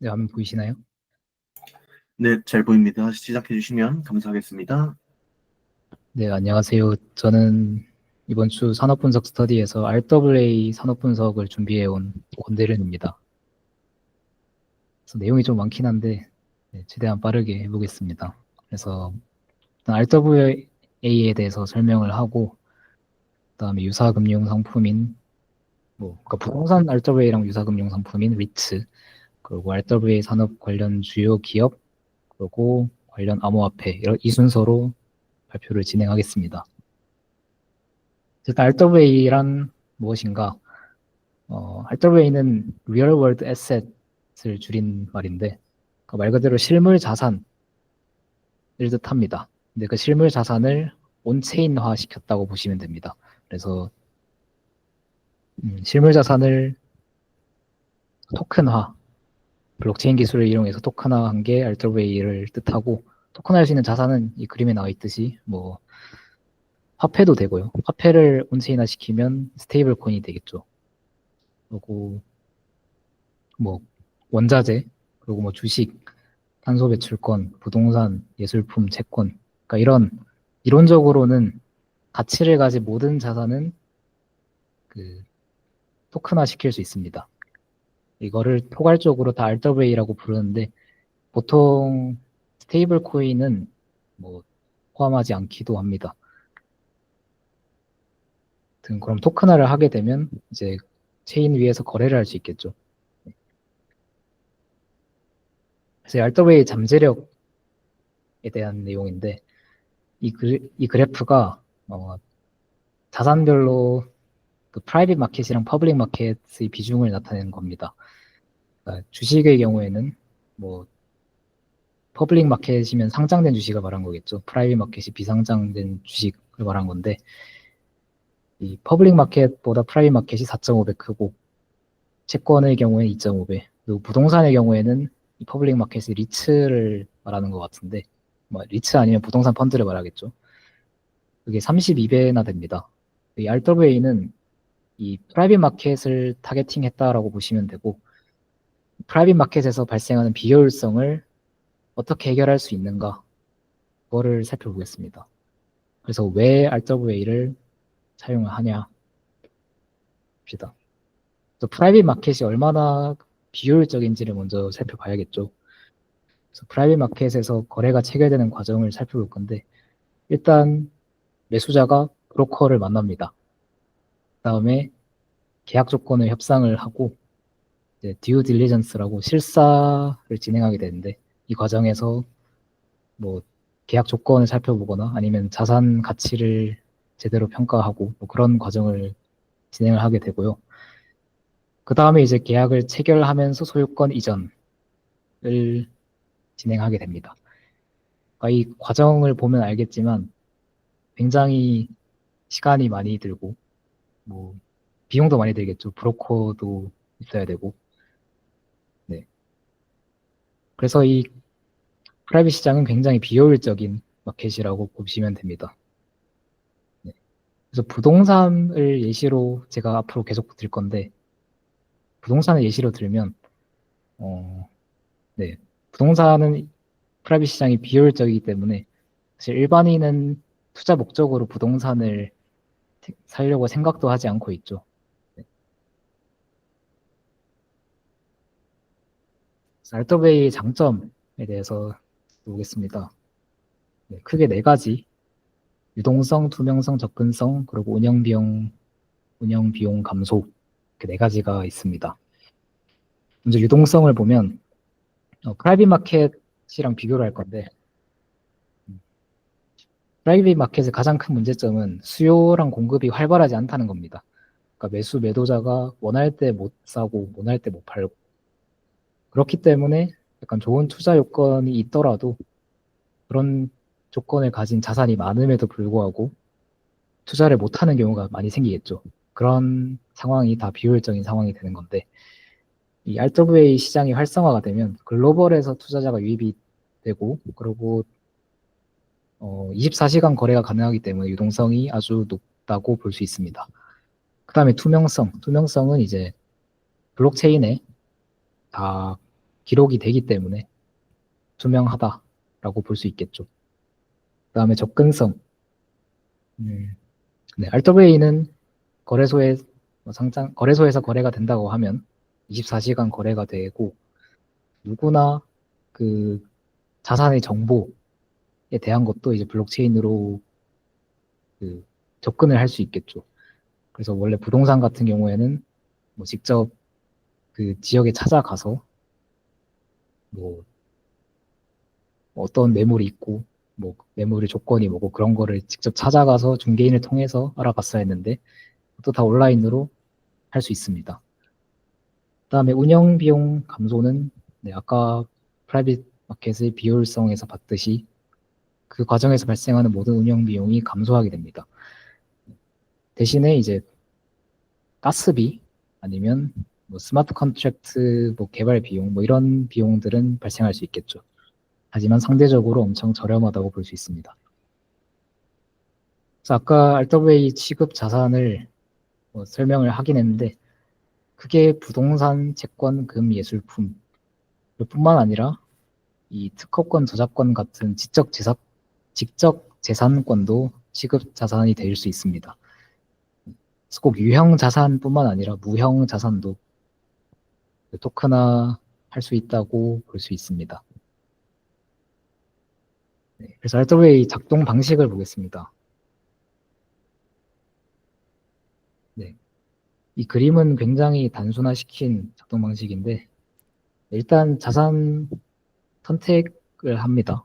네, 화면 보이시나요? 네, 잘 보입니다. 시작해 주시면 감사하겠습니다. 네, 안녕하세요. 저는 이번 주 산업분석 스터디에서 RWA 산업분석을 준비해온 권대련입니다. 그래서 내용이 좀 많긴 한데 최대한 빠르게 해보겠습니다. 그래서 일단 RWA에 대해서 설명을 하고 그다음에 유사금융 상품인 그러니까 부동산 RWA랑 유사금융 상품인 리츠, 그리고 RWA 산업 관련 주요 기업, 그리고 관련 암호화폐, 이 순서로 발표를 진행하겠습니다. 일단 RWA란 무엇인가? RWA는 Real World Asset을 줄인 말인데, 말 그대로 실물 자산을 뜻합니다. 근데 그 실물 자산을 온체인화 시켰다고 보시면 됩니다. 그래서 실물 자산을 토큰화, 블록체인 기술을 이용해서 토큰화한 게 RWA를 뜻하고, 토큰화할 수 있는 자산은 이 그림에 나와 있듯이 화폐도 되고요. 화폐를 온체인화 시키면 스테이블 코인이 되겠죠. 그리고 원자재, 그리고 주식, 탄소 배출권, 부동산, 예술품, 채권. 그러니까 이런 이론적으로는 가치를 가진 모든 자산은 토큰화 시킬 수 있습니다. 이거를 포괄적으로 다 RWA라고 부르는데, 보통 스테이블 코인은 포함하지 않기도 합니다. 그럼 토큰화를 하게 되면 이제 체인 위에서 거래를 할 수 있겠죠. 그래서 RWA 잠재력에 대한 내용인데, 이 그래프가 자산별로 프라이빗 마켓이랑 퍼블릭 마켓의 비중을 나타내는 겁니다. 그러니까 주식의 경우에는 퍼블릭 마켓이면 상장된 주식을 말한 거겠죠. 프라이빗 마켓이 비상장된 주식을 말한 건데, 이 퍼블릭 마켓보다 프라이빗 마켓이 4.5배 크고, 채권의 경우에 2.5배, 그리고 부동산의 경우에는 이 퍼블릭 마켓의 리츠를 말하는 것 같은데, 리츠 아니면 부동산 펀드를 말하겠죠. 그게 32배나 됩니다. 이 RWA는 이 프라이빗 마켓을 타겟팅했다라고 보시면 되고, 프라이빗 마켓에서 발생하는 비효율성을 어떻게 해결할 수 있는가, 그거를 살펴보겠습니다. 그래서 왜 RWA를 사용을 하냐 봅시다. 프라이빗 마켓이 얼마나 비효율적인지를 먼저 살펴봐야겠죠. 그래서 프라이빗 마켓에서 거래가 체결되는 과정을 살펴볼 건데, 일단 매수자가 브로커를 만납니다. 그다음에 계약 조건을 협상을 하고 듀 딜리전스라고 실사를 진행하게 되는데, 이 과정에서 계약 조건을 살펴보거나 아니면 자산 가치를 제대로 평가하고 그런 과정을 진행을 하게 되고요. 그 다음에 이제 계약을 체결하면서 소유권 이전을 진행하게 됩니다. 그러니까 이 과정을 보면 알겠지만 굉장히 시간이 많이 들고 비용도 많이 들겠죠. 브로커도 있어야 되고. 네. 그래서 이 프라이빗 시장은 굉장히 비효율적인 마켓이라고 보시면 됩니다. 네. 그래서 부동산을 예시로 제가 앞으로 계속 들 건데, 부동산을 예시로 들면 부동산은 프라이빗 시장이 비효율적이기 때문에 사실 일반인은 투자 목적으로 부동산을 사려고 생각도 하지 않고 있죠. 네. RWA의 장점에 대해서 보겠습니다. 크게 네 가지: 유동성, 투명성, 접근성, 그리고 운영 비용 감소, 이렇게 네 가지가 있습니다. 먼저 유동성을 보면 프라이빗 마켓이랑 비교를 할 건데, 프라이빗 마켓의 가장 큰 문제점은 수요랑 공급이 활발하지 않다는 겁니다. 그러니까 매도자가 원할 때 못 사고 원할 때 못 팔고, 그렇기 때문에 약간 좋은 투자 요건이 있더라도 그런 조건을 가진 자산이 많음에도 불구하고 투자를 못하는 경우가 많이 생기겠죠. 그런 상황이 다 비효율적인 상황이 되는 건데, 이 RWA 시장이 활성화가 되면 글로벌에서 투자자가 유입이 되고, 그리고 24시간 거래가 가능하기 때문에 유동성이 아주 높다고 볼 수 있습니다. 그 다음에 투명성은 이제 블록체인에 다 기록이 되기 때문에 투명하다라고 볼 수 있겠죠. 그 다음에 접근성. 네, RWA는 거래소에서 거래가 된다고 하면 24시간 거래가 되고 누구나 그 자산의 정보에 대한 것도 이제 블록체인으로 그 접근을 할 수 있겠죠. 그래서 원래 부동산 같은 경우에는 뭐 직접 그 지역에 찾아가서 뭐 어떤 매물이 있고 뭐 매물의 조건이 뭐고 그런 거를 직접 찾아가서 중개인을 통해서 알아봤어야 했는데 또 다 온라인으로 할 수 있습니다. 그다음에 운영 비용 감소는 네, 아까 프라이빗 마켓의 비효율성에서 봤듯이 그 과정에서 발생하는 모든 운영 비용이 감소하게 됩니다. 대신에 이제 가스비 아니면 뭐 스마트 컨트랙트 뭐 개발 비용 뭐 이런 비용들은 발생할 수 있겠죠. 하지만 상대적으로 엄청 저렴하다고 볼 수 있습니다. 그래서 아까 RWA 취급 자산을 설명을 하긴 했는데 그게 부동산, 채권, 금, 예술품 뿐만 아니라 이 특허권, 저작권 같은 지적 재산권도 취급 자산이 될 수 있습니다. 그래서 꼭 유형 자산뿐만 아니라 무형 자산도 토큰화 할 수 있다고 볼 수 있습니다. 네, 그래서 RWA 작동 방식을 보겠습니다. 네, 이 그림은 굉장히 단순화시킨 작동 방식인데 일단 자산 선택을 합니다.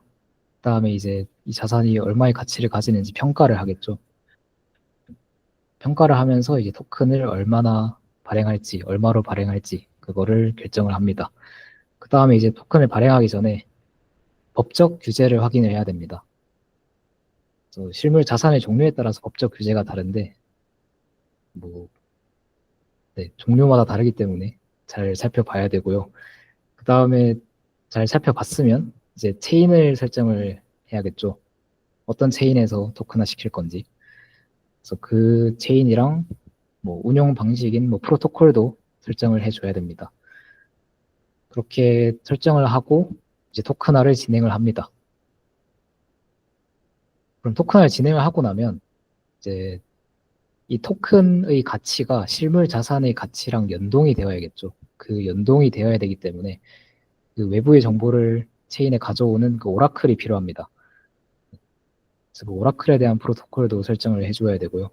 그 다음에 이제 이 자산이 얼마의 가치를 가지는지 평가를 하겠죠. 평가를 하면서 이제 토큰을 얼마나 발행할지, 얼마로 발행할지 그거를 결정을 합니다. 그 다음에 이제 토큰을 발행하기 전에 법적 규제를 확인을 해야 됩니다. 실물 자산의 종류에 따라서 법적 규제가 다른데 뭐 네, 종류마다 다르기 때문에 잘 살펴봐야 되고요. 그 다음에 잘 살펴봤으면 이제 체인을 설정을 해야겠죠. 어떤 체인에서 토큰화 시킬 건지. 그래서 그 체인이랑 뭐 운용 방식인 뭐 프로토콜도 설정을 해줘야 됩니다. 그렇게 설정을 하고 이제 토큰화를 진행을 합니다. 그럼 토큰화를 진행을 하고 나면 이제 이 토큰의 가치가 실물 자산의 가치랑 연동이 되어야겠죠. 그 연동이 되어야 되기 때문에 그 외부의 정보를 체인에 가져오는 그 오라클이 필요합니다. 그래서 그 오라클에 대한 프로토콜도 설정을 해줘야 되고요.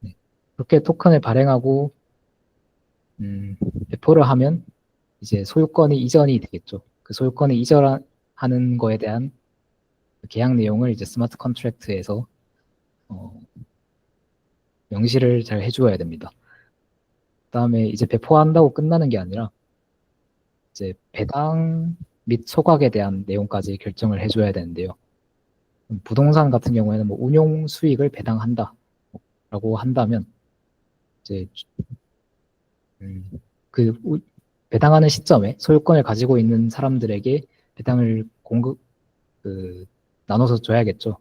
네. 그렇게 토큰을 발행하고 배포를 하면 이제 소유권이 이전이 되겠죠. 그 소유권이 이전하는 거에 대한 계약 내용을 이제 스마트 컨트랙트에서 명시를 잘 해주어야 됩니다. 그다음에 이제 배포한다고 끝나는 게 아니라 이제 배당 및 소각에 대한 내용까지 결정을 해줘야 되는데요. 부동산 같은 경우에는 뭐 운용 수익을 배당한다라고 한다면 이제 그 배당하는 시점에 소유권을 가지고 있는 사람들에게 배당을 나눠서 줘야겠죠.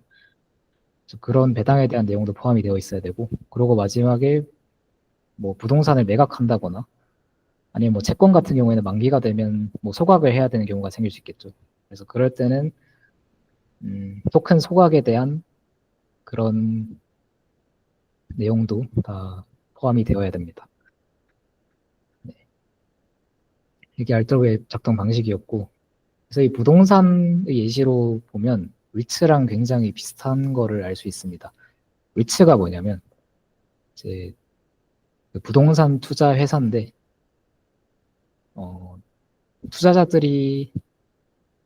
그런 배당에 대한 내용도 포함이 되어 있어야 되고, 그리고 마지막에 뭐 부동산을 매각한다거나 아니면 뭐 채권 같은 경우에는 만기가 되면 뭐 소각을 해야 되는 경우가 생길 수 있겠죠. 그래서 그럴 때는 토큰 소각에 대한 그런 내용도 다 포함이 되어야 됩니다. 네. 이게 RW의 작동 방식이었고, 그래서 이 부동산의 예시로 보면 위츠랑 굉장히 비슷한 거를 알 수 있습니다. 위츠가 뭐냐면 이제 그 부동산 투자 회사인데 투자자들이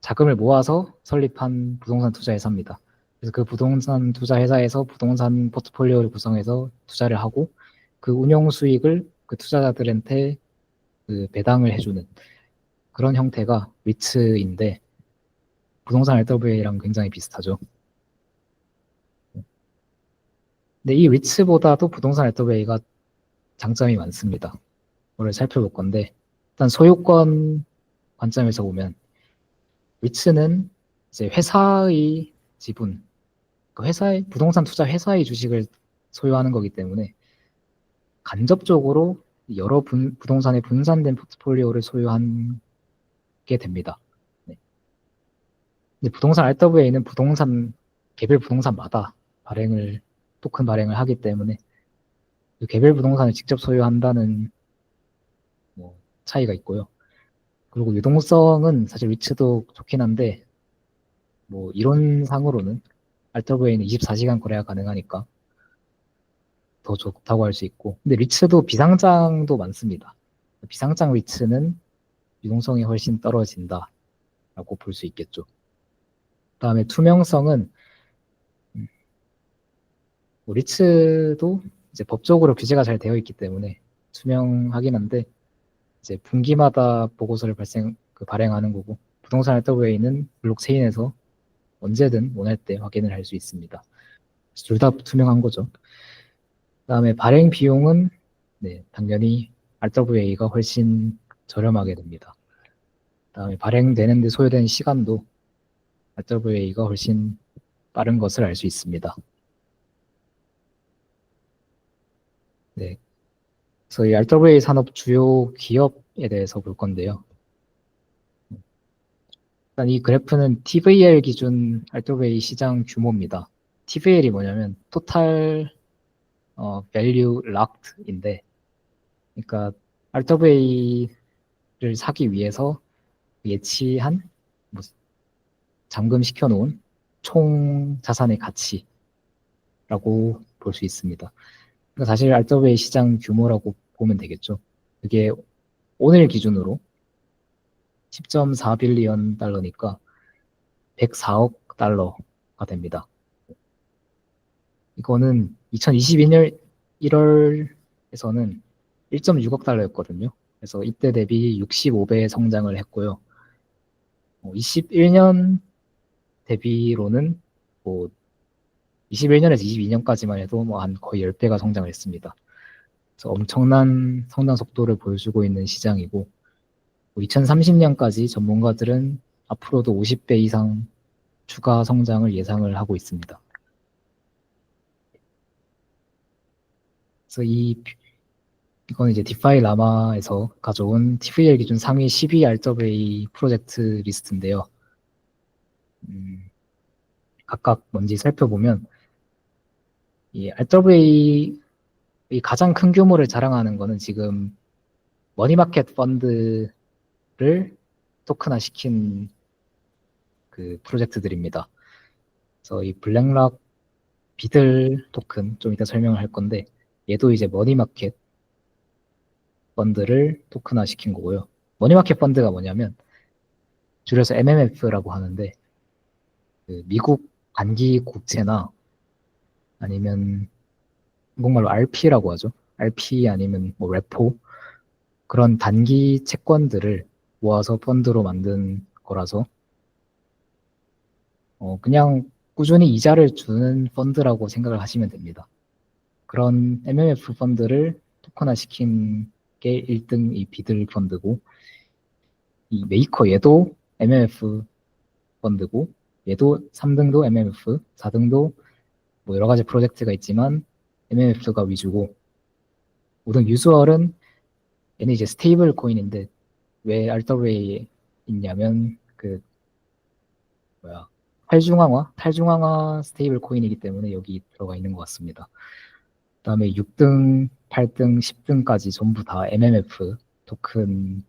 자금을 모아서 설립한 부동산 투자 회사입니다. 그래서 그 부동산 투자 회사에서 부동산 포트폴리오를 구성해서 투자를 하고 그 운용 수익을 그 투자자들한테 그 배당을 해주는 그런 형태가 위츠인데 부동산 RWA랑 굉장히 비슷하죠. 근데 이 위츠보다도 부동산 RWA가 장점이 많습니다. 그걸 살펴볼 건데 일단 소유권 관점에서 보면 위츠는 이제 회사의 지분, 그 회사의 부동산 투자 회사의 주식을 소유하는 거기 때문에 간접적으로 여러 부동산의 분산된 포트폴리오를 소유한 게 됩니다. 네. 근데 부동산 RWA는 개별 부동산마다 토큰 발행을 하기 때문에 그 개별 부동산을 직접 소유한다는 뭐 차이가 있고요. 그리고 유동성은 사실 위치도 좋긴 한데 뭐 이론상으로는 RWA는 24시간 거래가 가능하니까 더 좋다고 할 수 있고, 근데 리츠도 비상장도 많습니다. 비상장 리츠는 유동성이 훨씬 떨어진다라고 볼 수 있겠죠. 그다음에 투명성은 뭐 리츠도 이제 법적으로 규제가 잘 되어 있기 때문에 투명하긴 한데 이제 분기마다 보고서를 발행하는 거고, 부동산 RWA는 블록체인에서 언제든 원할 때 확인을 할 수 있습니다. 둘 다 투명한 거죠. 그다음에 발행 비용은 당연히 RWA가 훨씬 저렴하게 됩니다. 그다음에 발행되는데 소요되는 시간도 RWA가 훨씬 빠른 것을 알 수 있습니다. 네. 그래서 이 RWA 산업 주요 기업에 대해서 볼 건데요. 일단 이 그래프는 TVL 기준 RWA 시장 규모입니다. TVL이 뭐냐면 Total Value Locked인데, 그러니까 RWA를 사기 위해서 예치한 뭐 잠금시켜 놓은 총 자산의 가치라고 볼 수 있습니다. 그러니까 사실 RWA 시장 규모라고 보면 되겠죠. 그게 오늘 기준으로 10.4빌리언 달러니까 104억 달러가 됩니다. 이거는 2022년 1월에서는 1.6억 달러였거든요. 그래서 이때 대비 65배의 성장을 했고요. 21년 대비로는 뭐 21년에서 22년까지만 해도 뭐 한 거의 10배가 성장을 했습니다. 그래서 엄청난 성장 속도를 보여주고 있는 시장이고, 2030년까지 전문가들은 앞으로도 50배 이상 추가 성장을 예상을 하고 있습니다. 그래서 이건 이제 디파이 라마에서 가져온 TVL 기준 상위 12 RWA 프로젝트 리스트인데요. 각각 뭔지 살펴보면 이 RWA 가장 큰 규모를 자랑하는 거는 지금 머니마켓 펀드를 토큰화시킨 그 프로젝트들입니다. 그래서 이 블랙락 비들 토큰 좀 이따 설명을 할 건데, 얘도 이제 머니마켓 펀드를 토큰화시킨 거고요. 머니마켓 펀드가 뭐냐면 줄여서 MMF라고 하는데, 그 미국 단기 국채나 아니면 한국말로 RP라고 하죠. RP 아니면 뭐 레포, 그런 단기 채권들을 모아서 펀드로 만든 거라서 그냥 꾸준히 이자를 주는 펀드라고 생각을 하시면 됩니다. 그런 MMF 펀드를 토큰화시킨 게 1등 이 비들 펀드고, 이 메이커 얘도 MMF 펀드고, 얘도 3등도 MMF, 4등도 뭐 여러 가지 프로젝트가 있지만 MMF가 위주고, 5등 유즈월은 얘는 이제 스테이블 코인인데 왜 RWA에 있냐면 탈중앙화 스테이블 코인이기 때문에 여기 들어가 있는 것 같습니다. 그다음에 6등, 8등, 10등까지 전부 다 MMF 토큰이고요.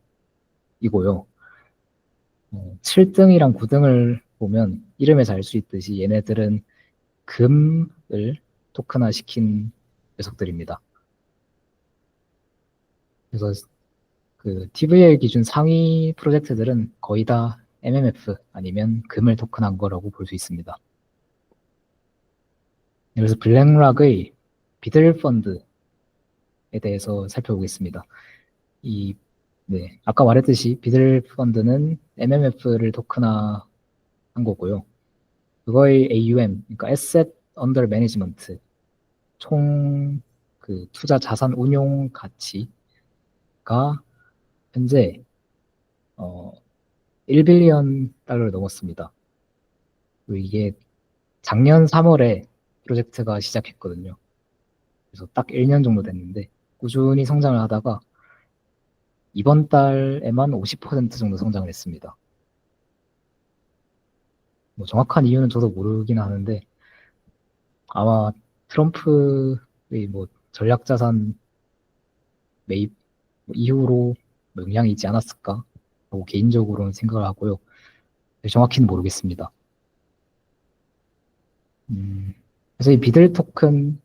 7등이랑 9등을 보면 이름에서 알 수 있듯이 얘네들은 금을 토큰화 시킨 녀석들입니다. 그래서 그 TVL 기준 상위 프로젝트들은 거의 다 MMF 아니면 금을 토큰한 거라고 볼 수 있습니다. 그래서 블랙락의 비들 펀드에 대해서 살펴보겠습니다. 아까 말했듯이 비들 펀드는 MMF를 토큰화한 거고요. 그거의 AUM, 그러니까 Asset Under Management, 총 그 투자 자산 운용 가치가 현재 1빌리언 달러를 넘었습니다. 그리고 이게 작년 3월에 프로젝트가 시작했거든요. 그래서 딱 1년 정도 됐는데 꾸준히 성장을 하다가 이번 달에만 50% 정도 성장을 했습니다. 뭐 정확한 이유는 저도 모르긴 하는데 아마 트럼프의 뭐 전략자산 매입 이후로 뭐 영향이 있지 않았을까 하고 개인적으로는 생각을 하고요. 정확히는 모르겠습니다. 그래서 이 비들 토큰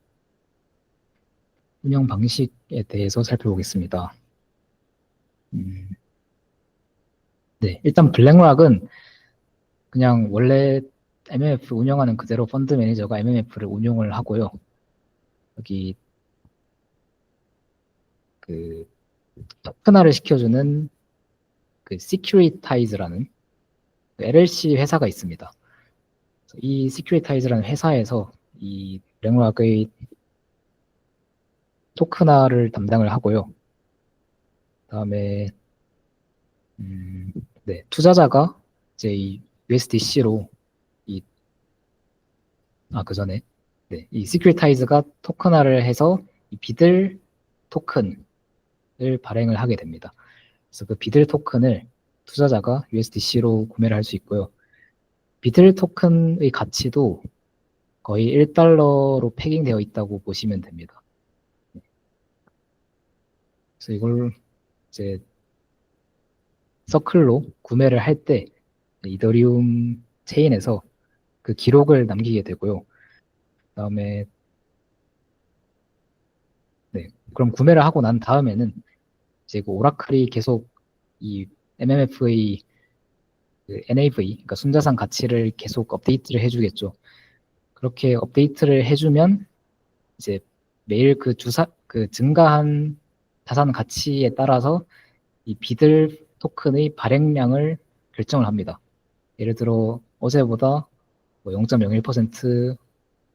운영 방식에 대해서 살펴보겠습니다. 네, 일단 블랙락은 그냥 원래 MMF 운영하는 그대로 펀드 매니저가 MMF를 운용을 하고요. 여기 그 토큰화를 시켜주는 그 시큐리타이즈라는 LLC 회사가 있습니다. 이 시큐리타이즈라는 회사에서 이 블랙락의 토큰화를 담당을 하고요. 그다음에 네, 투자자가 이제 이 USDC로 그 전에 네, 이 시큐리타이즈가 토큰화를 해서 이 비들 토큰을 발행을 하게 됩니다. 그래서 그 비들 토큰을 투자자가 USDC로 구매를 할 수 있고요. 비들 토큰의 가치도 거의 1달러로 패깅되어 있다고 보시면 됩니다. 그래서 이걸 이제 서클로 구매를 할 때 이더리움 체인에서 그 기록을 남기게 되고요. 그다음에 네, 그럼 구매를 하고 난 다음에는 이제 그 오라클이 계속 이 MMF의 그 NAV, 그러니까 순자산 가치를 계속 업데이트를 해주겠죠. 그렇게 업데이트를 해주면 이제 매일 그 증가한 자산 가치에 따라서 이 비들 토큰의 발행량을 결정을 합니다. 예를 들어 어제보다 뭐 0.01%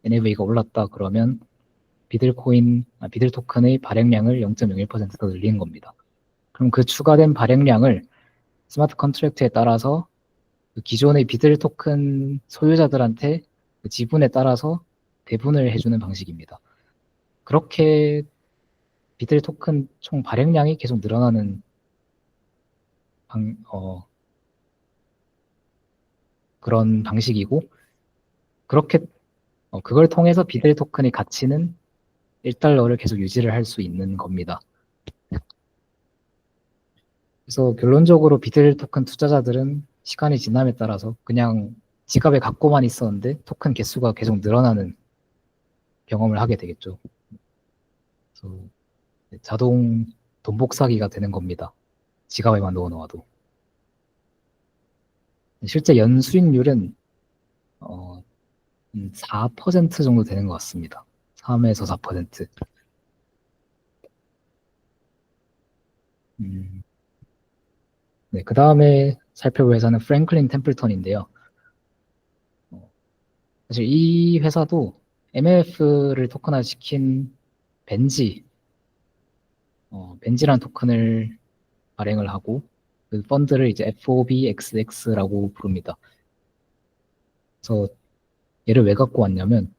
NAV가 올랐다 그러면 비들 토큰의 발행량을 0.01%더 늘리는 겁니다. 그럼 그 추가된 발행량을 스마트 컨트랙트에 따라서 그 기존의 비들 토큰 소유자들한테 그 지분에 따라서 배분을 해주는 방식입니다. 그렇게 비들 토큰 총 발행량이 계속 늘어나는 그런 방식이고, 그렇게 그걸 통해서 비들 토큰의 가치는 1달러를 계속 유지를 할 수 있는 겁니다. 그래서 결론적으로 비들 토큰 투자자들은 시간이 지남에 따라서 그냥 지갑에 갖고만 있었는데 토큰 개수가 계속 늘어나는 경험을 하게 되겠죠. 그래서 자동 돈 복사기가 되는 겁니다. 지갑에만 넣어놓아도. 실제 연수익률은 4% 정도 되는 것 같습니다. 3에서 4%. 네, 그 다음에 살펴볼 회사는 프랭클린 템플턴인데요. 사실 이 회사도 MMF를 토큰화 시킨 벤지라는 토큰을 발행을 하고 그 펀드를 이제 FOBXX라고 부릅니다. 그래서 얘를 왜 갖고 왔냐면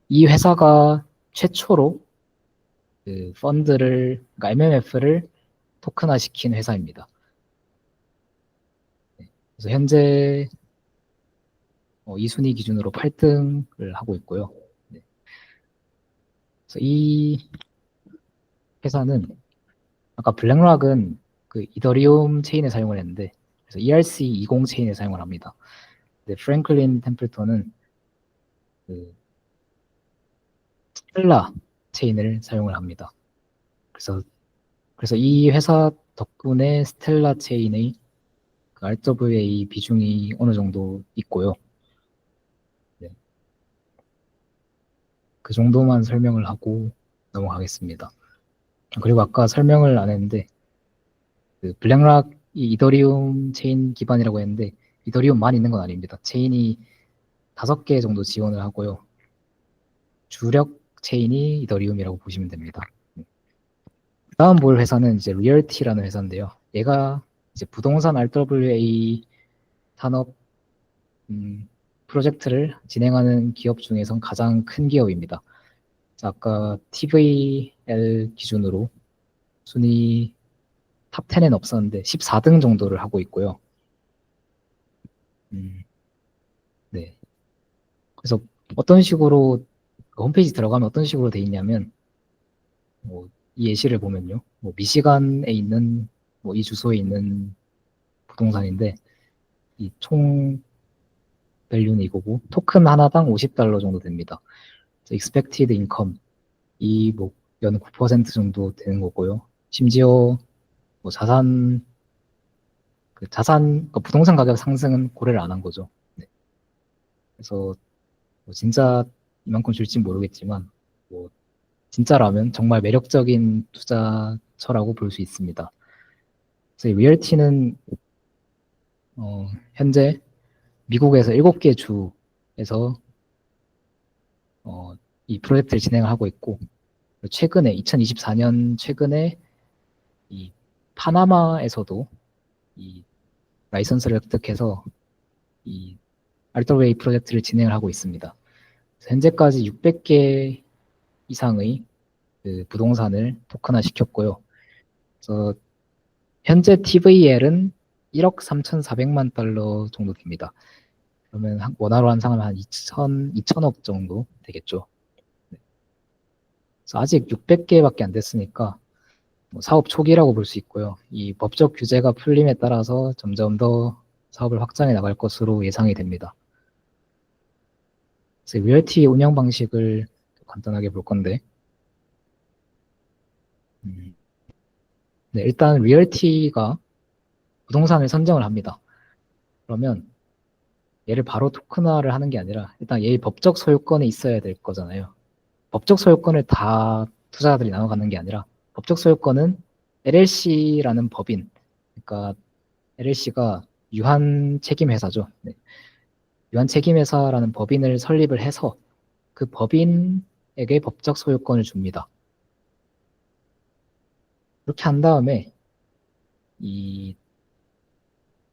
이 회사가 최초로 그 그러니까 MMF를 토큰화 시킨 회사입니다. 그래서 현재 2순위 기준으로 8등을 하고 있고요. 네. 그래서 이 회사는 아까 블랙락은 그 이더리움 체인에 사용을 했는데 그래서 ERC20 체인에 사용을 합니다. 근데 프랭클린 템플턴은 그 스텔라 체인을 사용을 합니다. 그래서 이 회사 덕분에 스텔라 체인의 그 RWA 비중이 어느 정도 있고요. 네. 그 정도만 설명을 하고 넘어가겠습니다. 그리고 아까 설명을 안 했는데 그 블랙락이 이더리움 체인 기반이라고 했는데 이더리움만 있는 건 아닙니다. 체인이 5개 정도 지원을 하고요. 주력 체인이 이더리움이라고 보시면 됩니다. 다음 볼 회사는 이제 리얼티라는 회사인데요. 얘가 이제 부동산 RWA 산업 프로젝트를 진행하는 기업 중에선 가장 큰 기업입니다. 아까 TVL 기준으로 순위 탑 10에는 없었는데 14등 정도를 하고 있고요. 네. 그래서 어떤 식으로 홈페이지 들어가면 어떤 식으로 돼 있냐면 이 예시를 보면요. 미시간에 있는 이 주소에 있는 부동산인데 이 총 밸류는 이거고 토큰 하나당 $50 정도 됩니다. expected income 연 9% 정도 되는 거고요. 심지어 자산 부동산 가격 상승은 고려를 안 한 거죠. 네. 그래서 진짜 이만큼 줄진 모르겠지만 진짜라면 정말 매력적인 투자처라고 볼 수 있습니다. 그래서 리얼티는 현재 미국에서 7개 주에서 이 프로젝트를 진행하고 있고 최근에 2024년 최근에 이 파나마에서도 이 라이선스를 획득해서 이 알더웨이 프로젝트를 진행을 하고 있습니다. 현재까지 600개 이상의 그 부동산을 토큰화 시켰고요. 그래서 현재 TVL은 1억 3,400만 달러 정도 됩니다. 그러면 원화로 환산하면 한 2천억 정도 되겠죠. 그래서 아직 600개밖에 안 됐으니까 사업 초기라고 볼 수 있고요. 이 법적 규제가 풀림에 따라서 점점 더 사업을 확장해 나갈 것으로 예상이 됩니다. 그래서 리얼티 운영 방식을 간단하게 볼 건데, 네, 일단 리얼티가 부동산을 선정을 합니다. 그러면 얘를 바로 토큰화를 하는 게 아니라 일단 얘의 법적 소유권이 있어야 될 거잖아요. 법적 소유권을 다 투자자들이 나눠 갖는 게 아니라 법적 소유권은 LLC라는 법인, 그러니까 LLC가 유한 책임 회사죠. 네. 유한 책임 회사라는 법인을 설립을 해서 그 법인에게 법적 소유권을 줍니다. 그렇게 한 다음에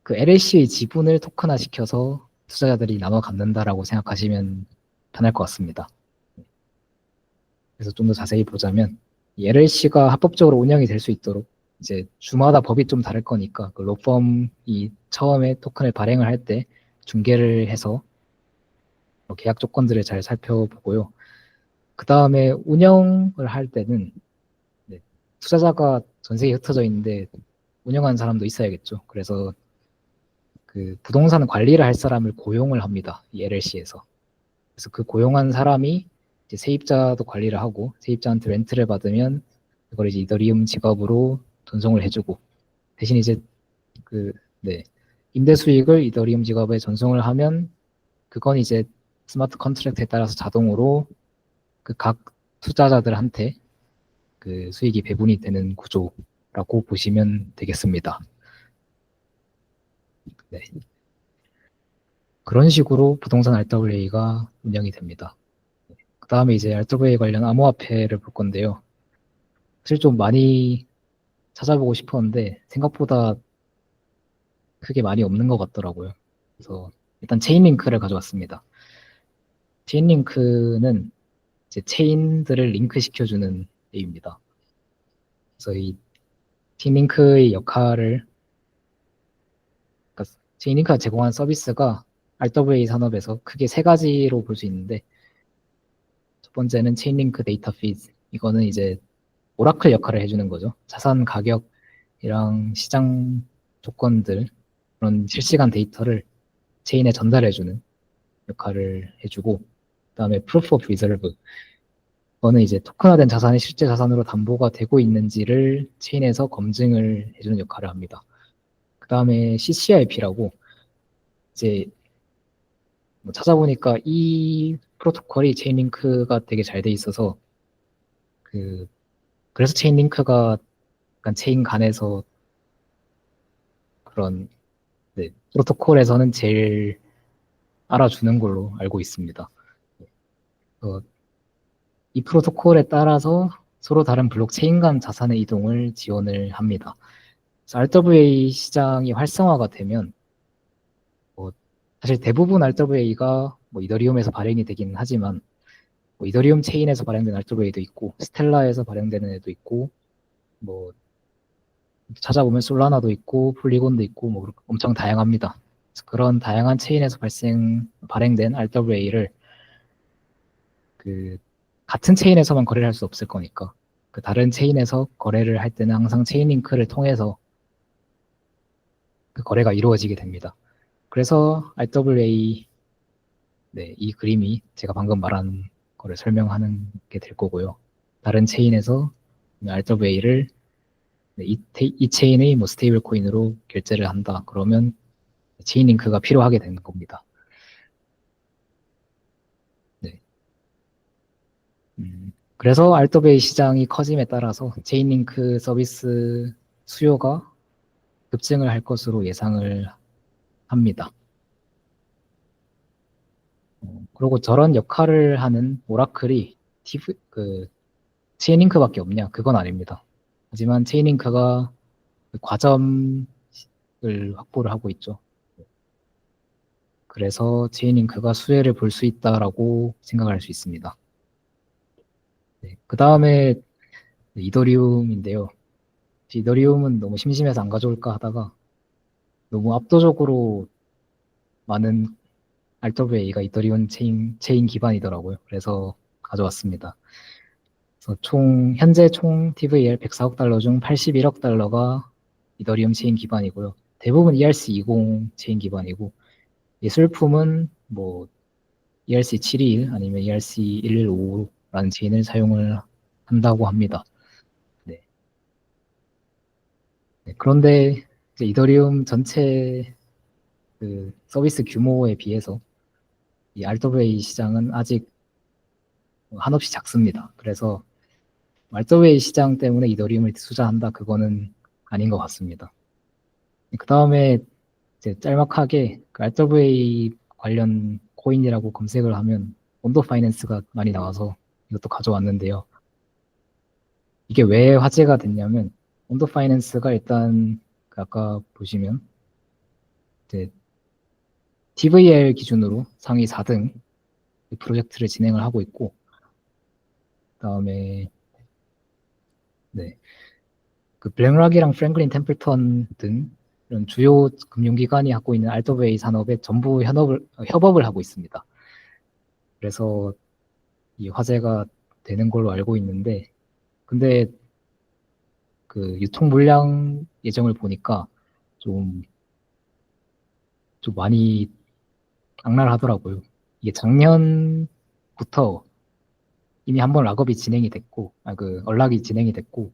그 LLC의 지분을 토큰화 시켜서 투자자들이 나눠 갖는다라고 생각하시면 편할 것 같습니다. 그래서 좀 더 자세히 보자면 이 LLC가 합법적으로 운영이 될 수 있도록 이제 주마다 법이 좀 다를 거니까 그 로펌이 처음에 토큰을 발행을 할 때 중개를 해서 계약 조건들을 잘 살펴보고요. 그 다음에 운영을 할 때는 투자자가 전 세계에 흩어져 있는데 운영하는 사람도 있어야겠죠. 그래서 그 부동산 관리를 할 사람을 고용을 합니다. 이 LLC에서. 그래서 그 고용한 사람이 이제 세입자도 관리를 하고 세입자한테 렌트를 받으면 그걸 이제 이더리움 지갑으로 전송을 해주고 대신 이제 임대 수익을 이더리움 지갑에 전송을 하면 그건 이제 스마트 컨트랙트에 따라서 자동으로 그 각 투자자들한테 그 수익이 배분이 되는 구조라고 보시면 되겠습니다. 네. 그런 식으로 부동산 RWA가 운영이 됩니다. 그 다음에 이제 RWA 관련 암호화폐를 볼 건데요. 사실 좀 많이 찾아보고 싶었는데 생각보다 크게 많이 없는 것 같더라고요. 그래서 일단 체인링크를 가져왔습니다. 체인링크는 이제 체인들을 링크시켜주는 앱입니다. 그래서 이 체인링크의 역할을 그러니까 체인링크가 제공한 서비스가 RWA 산업에서 크게 세 가지로 볼 수 있는데 첫 번째는 체인링크 데이터 피드. 이거는 이제 오라클 역할을 해주는 거죠. 자산 가격이랑 시장 조건들 그런 실시간 데이터를 체인에 전달해주는 역할을 해주고 그다음에 Proof of Reserve. 이거는 이제 토큰화된 자산이 실제 자산으로 담보가 되고 있는지를 체인에서 검증을 해주는 역할을 합니다. 그 다음에 CCIP라고 이제 찾아보니까 이 프로토콜이 체인링크가 되게 잘 돼 있어서 그래서 체인링크가 약간 체인 간에서 그런 프로토콜에서는 제일 알아주는 걸로 알고 있습니다. 이 프로토콜에 따라서 서로 다른 블록체인 간 자산의 이동을 지원을 합니다. 그래서 RWA 시장이 활성화가 되면 사실 대부분 RWA가 이더리움에서 발행이 되긴 하지만 이더리움 체인에서 발행된 RWA도 있고 스텔라에서 발행되는 애도 있고 찾아보면 솔라나도 있고 폴리곤도 있고 뭐 엄청 다양합니다. 그런 다양한 체인에서 발행된 RWA를 그 같은 체인에서만 거래를 할 수 없을 거니까 그 다른 체인에서 거래를 할 때는 항상 체인링크를 통해서 그 거래가 이루어지게 됩니다. 그래서 RWA 이 그림이 제가 방금 말한 거를 설명하는 게 될 거고요. 다른 체인에서 RWA를 이 체인의 뭐 스테이블 코인으로 결제를 한다. 그러면 체인 링크가 필요하게 되는 겁니다. 네. 그래서 RWA 시장이 커짐에 따라서 체인 링크 서비스 수요가 급증을 할 것으로 예상을 합니다. 그리고 저런 역할을 하는 오라클이 체인링크밖에 없냐? 그건 아닙니다. 하지만 체인링크가 과점을 확보를 하고 있죠. 그래서 체인링크가 수혜를 볼 수 있다라고 생각할 수 있습니다. 네, 그 다음에 이더리움인데요. 이더리움은 너무 심심해서 안 가져올까 하다가 너무 압도적으로 많은 RWA가 이더리움 체인 기반이더라고요. 그래서 가져왔습니다. 그래서 현재 총 TVL 104억 달러 중 81억 달러가 이더리움 체인 기반이고요. 대부분 ERC20 체인 기반이고 예술품은 뭐 ERC721 아니면 ERC115라는 체인을 사용을 한다고 합니다. 네. 네, 그런데 이더리움 전체 그 서비스 규모에 비해서 이 RWA 시장은 아직 한없이 작습니다. 그래서 RWA 시장 때문에 이더리움을 투자한다 그거는 아닌 것 같습니다. 그 다음에 이제 짤막하게 그 RWA 관련 코인이라고 검색을 하면 온도 파이낸스가 많이 나와서 이것도 가져왔는데요. 이게 왜 화제가 됐냐면 온도 파이낸스가 일단 아까 보시면 이제 TVL 기준으로 상위 4등 프로젝트를 진행을 하고 있고 그다음에 그 블랙락이랑 프랭클린 템플턴 등 이런 주요 금융기관이 갖고 있는 RWA 산업에 전부 협업을 하고 있습니다. 그래서 이 화제가 되는 걸로 알고 있는데 근데 그 유통 물량 예정을 보니까 좀 많이 악랄하더라고요. 이게 작년부터 이미 한번 락업이 진행이 됐고, 언락이 진행이 됐고,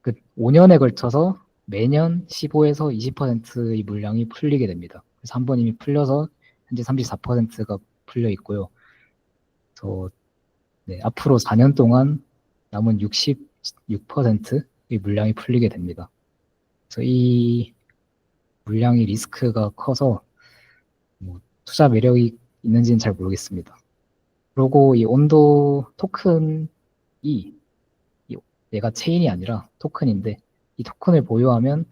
그 5년에 걸쳐서 매년 15에서 20%의 물량이 풀리게 됩니다. 그래서 한 번 이미 풀려서 현재 34%가 풀려 있고요. 그래서 앞으로 4년 동안 남은 66%의 물량이 풀리게 됩니다. 그래서 이 물량이 리스크가 커서 뭐 투자 매력이 있는지는 잘 모르겠습니다. 그리고 이 온도 토큰이 얘가 체인이 아니라 토큰인데 이 토큰을 보유하면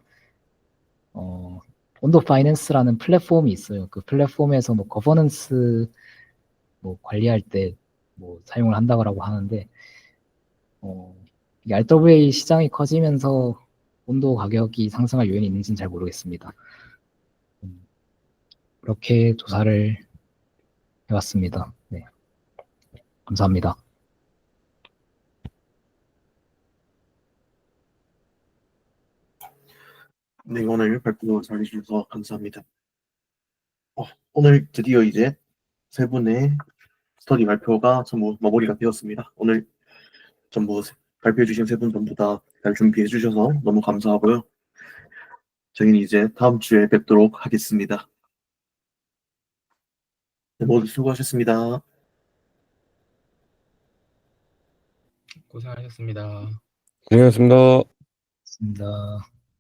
온도 파이낸스라는 플랫폼이 있어요. 그 플랫폼에서 뭐 거버넌스 뭐 관리할 때 뭐 사용을 한다고 하는데 이 RWA 시장이 커지면서 온도 가격이 상승할 요인이 있는지는 잘 모르겠습니다. 그렇게 조사를 해봤습니다. 네. 감사합니다. 네, 오늘 발표 잘 해주셔서 감사합니다. 오늘 드디어 이제 세 분의 스터디 발표가 전부 마무리가 되었습니다. 오늘 전부 발표해주신 세 분 전부 다 잘 준비해주셔서 너무 감사하고요. 저희는 이제 다음 주에 뵙도록 하겠습니다. 네, 모두 수고하셨습니다. 고생하셨습니다. 고생하셨습니다. 좋습니다.